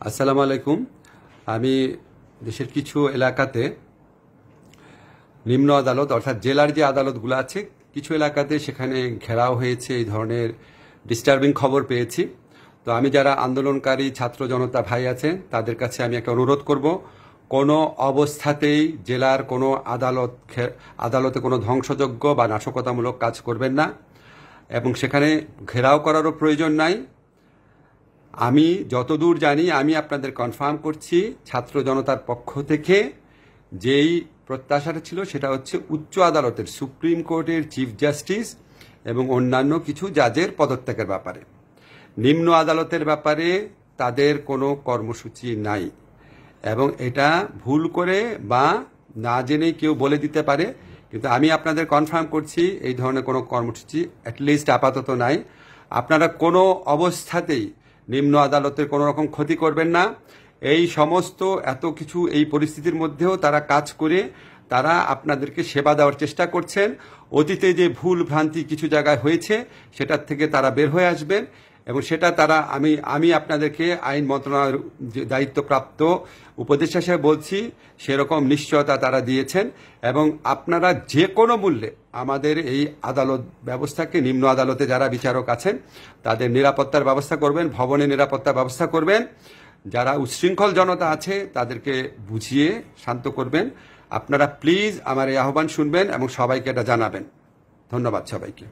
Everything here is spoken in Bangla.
আসসালামু আলাইকুম। আমি দেশের কিছু এলাকাতে নিম্ন আদালত অর্থাৎ জেলার যে আদালতগুলো আছে কিছু এলাকাতে সেখানে ঘেরাও হয়েছে, এই ধরনের ডিস্টার্বিং খবর পেয়েছি। তো আমি যারা আন্দোলনকারী ছাত্র জনতা ভাই আছেন তাদের কাছে আমি একটা অনুরোধ করব, কোনো অবস্থাতেই জেলার কোনো আদালতে কোনো ধ্বংসযজ্ঞ বা নাশকতামূলক কাজ করবেন না, এবং সেখানে ঘেরাও করারও প্রয়োজন নাই। আমি যতদূর জানি, আমি আপনাদের কনফার্ম করছি, ছাত্র জনতার পক্ষ থেকে যেই প্রত্যাশাটা ছিল সেটা হচ্ছে উচ্চ আদালতের, সুপ্রিম কোর্টের চিফ জাস্টিস এবং অন্যান্য কিছু জাজের পদত্যাগের ব্যাপারে। নিম্ন আদালতের ব্যাপারে তাদের কোনো কর্মসূচি নাই, এবং এটা ভুল করে বা না জেনে কেউ বলে দিতে পারে, কিন্তু আমি আপনাদের কনফার্ম করছি এই ধরনের কোনো কর্মসূচি অ্যাটলিস্ট আপাতত নাই। আপনারা কোনো অবস্থাতেই নিম্ন আদালতের কোনো রকম ক্ষতি করবেন না। এই সমস্ত এত কিছু এই পরিস্থিতির মধ্যেও তারা কাজ করে তারা আপনাদেরকে সেবা দেওয়ার চেষ্টা করছেন। অতীতে যে ভুল ভ্রান্তি কিছু জায়গায় হয়েছে সেটার থেকে তারা বের হয়ে আসবেন, এবং সেটা তারা আমি আপনাদেরকে আইন মন্ত্রণালয়ের দায়িত্বপ্রাপ্ত উপদেষ্টা হিসেবে বলছি, সেরকম নিশ্চয়তা তারা দিয়েছেন। এবং আপনারা যে কোনো মূল্যে আমাদের এই আদালত ব্যবস্থাকে, নিম্ন আদালতে যারা বিচারক আছেন তাদের নিরাপত্তার ব্যবস্থা করবেন, ভবনের নিরাপত্তার ব্যবস্থা করবেন। যারা উচ্ছৃঙ্খল জনতা আছে তাদেরকে বুঝিয়ে শান্ত করবেন। আপনারা প্লিজ আমার এই আহ্বান শুনবেন এবং সবাইকে এটা জানাবেন। ধন্যবাদ সবাইকে।